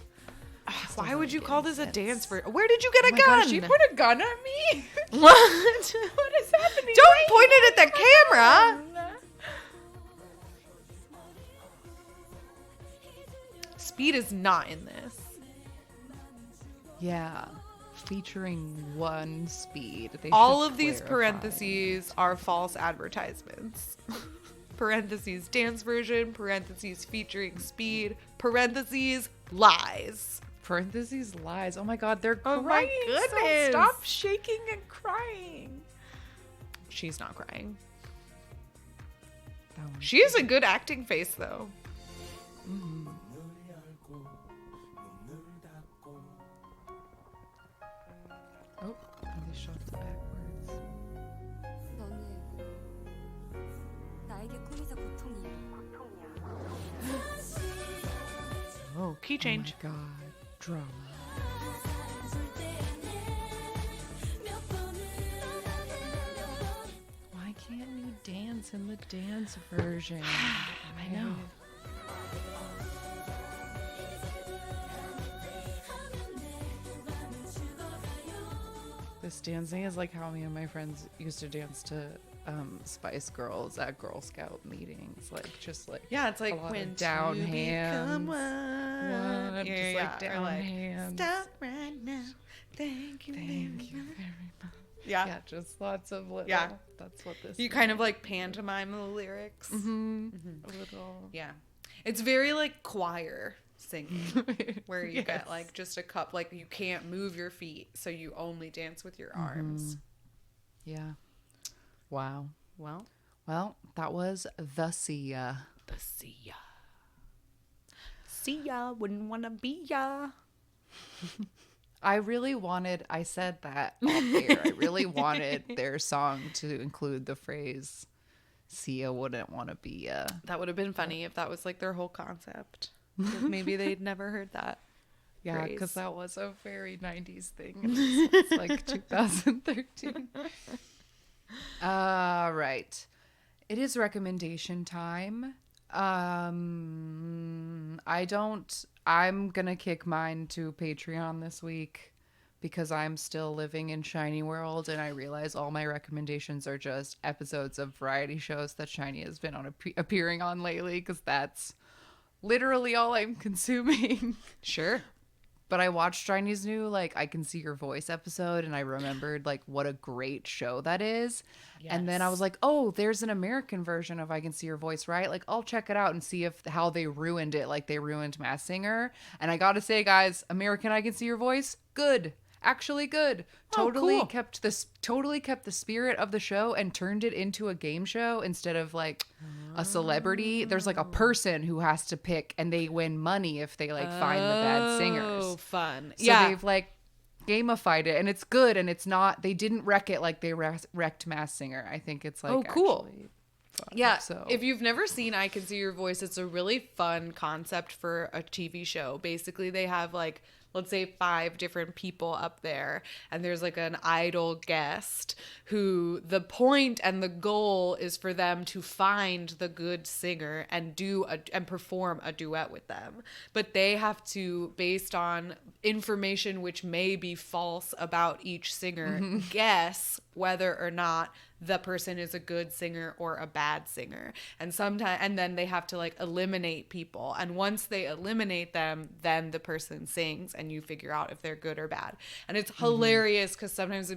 Why would you call this a dance for? Where did you get a gun? God, she put a gun at me? What? What is happening? Don't point it at the camera. Speed is not in this. Yeah. Featuring one speed. All of these parentheses are false advertisements. Parentheses dance version, parentheses featuring speed, parentheses lies. Parentheses lies. Oh my god, they're crying. Oh my goodness. So stop shaking and crying. She's not crying. She has a good acting face though. Mm-hmm. Oh, and they shot backwards. Oh, key change. Oh my god, drama. Why can't you dance in the dance version? I know. This dancing is like how me and my friends used to dance to Spice Girls at Girl Scout meetings. Like, just like, yeah, it's like a lot when of down two hands. become one. Just like down hands. Stop right now. Thank you. Thank you very much. Yeah. Yeah, just lots of little. Yeah. That's what this You is. kind of like pantomime the lyrics. Mm-hmm. A little. Yeah. It's very like choir singing where you Yes. get like just a cup, like you can't move your feet, so you only dance with your arms. Yeah. Wow. Well, that was the Sia. the see ya. See ya, wouldn't wanna be ya. I said that off air. I really wanted their song to include the phrase Sia wouldn't want to be ya. That would have been funny if that was like their whole concept. 'Cause maybe they'd never heard that. Yeah, phrase. because that was a very 90s thing. It's like 2013. Right. It is recommendation time. I'm gonna kick mine to Patreon this week because I'm still living in Shiny World, and I realize all my recommendations are just episodes of variety shows that Shiny has been on appearing on lately, because that's literally all I'm consuming. Sure. But I watched Chinese new like I Can See Your Voice episode, and I remembered like what a great show that is. And then I was Yes. like, oh, there's an American version of I Can See Your Voice, right? Like I'll check it out and see if how they ruined it, like they ruined Masked Singer. And I gotta say, guys, American I Can See Your Voice, good. Actually good. Oh, cool. Totally kept the spirit of the show and turned it into a game show instead of like a celebrity. There's like a person who has to pick, and they win money if they like find the bad singers. Oh, fun. So they've like gamified it, and it's good, and it's not, they didn't wreck it like they wrecked Masked Singer. I think it's like cool. actually fun. Yeah. So If you've never seen I Can See Your Voice, it's a really fun concept for a TV show. Basically, they have like, let's say 5 different people up there, and there's like an idol guest who the point and the goal is for them to find the good singer and and perform a duet with them. But they have to, based on information which may be false about each singer, guess whether or not the person is a good singer or a bad singer. And then they have to like eliminate people, and once they eliminate them, then the person sings and you figure out if they're good or bad. And it's hilarious because sometimes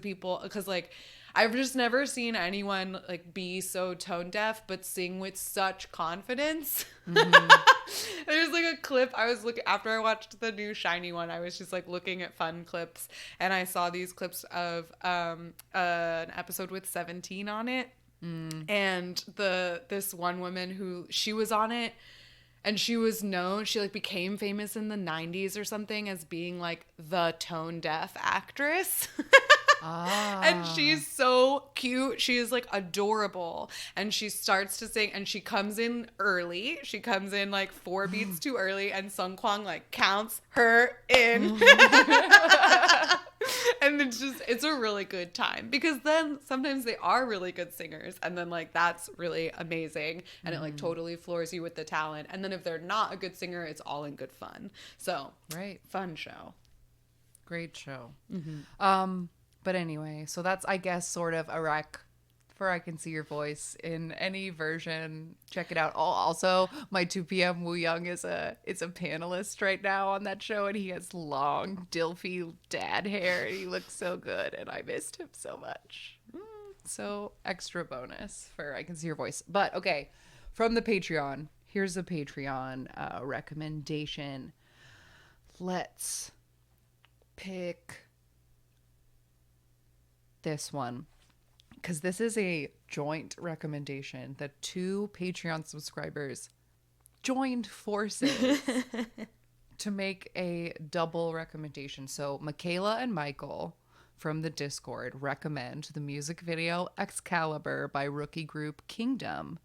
like I've just never seen anyone like be so tone deaf but sing with such confidence. There's like a clip I was looking after I watched the new Shiny one. I was just like looking at fun clips, and I saw these clips of an episode with 17 on it. And this one woman who she was on it, and she was known, she like became famous in the 90s or something as being like the tone deaf actress. And she's so cute. She is like adorable. And she starts to sing, and she comes in early. She comes in like 4 beats too early, and Sung Kwang like counts her in. And it's a really good time, because then sometimes they are really good singers, and then like that's really amazing, and it like totally floors you with the talent. And then if they're not a good singer, it's all in good fun. So right, fun show. Great show. But anyway, so that's, I guess, sort of a rec for I Can See Your Voice in any version. Check it out. Also, my 2 p.m. Woo Young is a panelist right now on that show, and he has long, dilfy dad hair, and he looks so good, and I missed him so much. So extra bonus for I Can See Your Voice. But okay, from the Patreon, here's a Patreon recommendation. Let's pick this one, because this is a joint recommendation that 2 Patreon subscribers joined forces to make a double recommendation. So Michaela and Michael from the Discord recommend the music video Excalibur by rookie group Kingdom.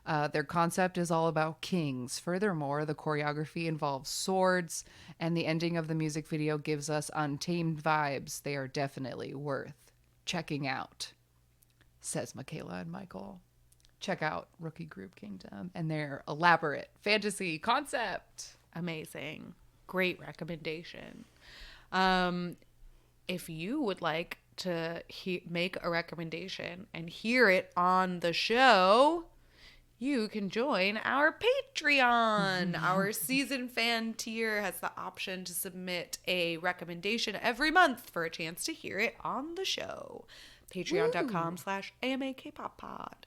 Their concept is all about kings. Furthermore, the choreography involves swords, and the ending of the music video gives us untamed vibes. They are definitely worth checking out, says Michaela and Michael. Check out Rookie Group Kingdom and their elaborate fantasy concept. Amazing. Great recommendation. If you would like to make a recommendation and hear it on the show, you can join our Patreon. Our season fan tier has the option to submit a recommendation every month for a chance to hear it on the show. Patreon.com/AMAKpop-pod.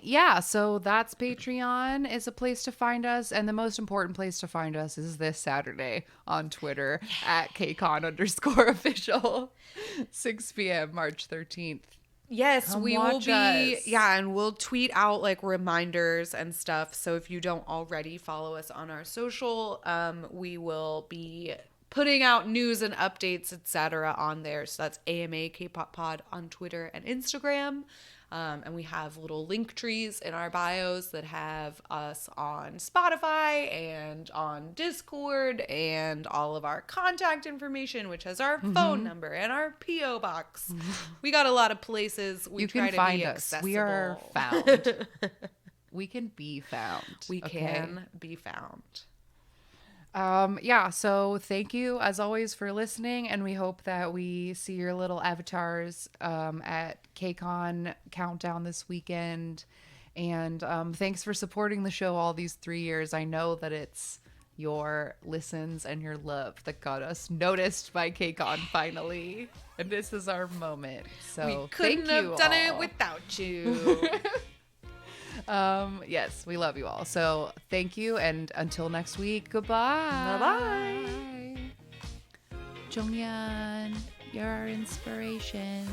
Yeah, so that's Patreon is a place to find us, and the most important place to find us is this Saturday on Twitter at KCON_official, 6 p.m. March 13th. Yes, Come we will watch be. us. Yeah, and we'll tweet out like reminders and stuff. So if you don't already follow us on our social, we will be putting out news and updates, etc. on there. So that's AMA K-pop Pod on Twitter and Instagram. And we have little link trees in our bios that have us on Spotify and on Discord and all of our contact information, which has our phone number and our P.O. box. We got a lot of places we You try can to find be us. accessible. We are found. We can be found. We okay? can be found. Yeah, so thank you as always for listening, and we hope that we see your little avatars at KCON Countdown this weekend. And thanks for supporting the show all these 3 years. I know that it's your listens and your love that got us noticed by KCON finally. And this is our moment. So we couldn't thank you have done all. it without you. Yes, we love you all. So thank you, and until next week, goodbye. Bye-bye. Jonghyun, you're our inspiration.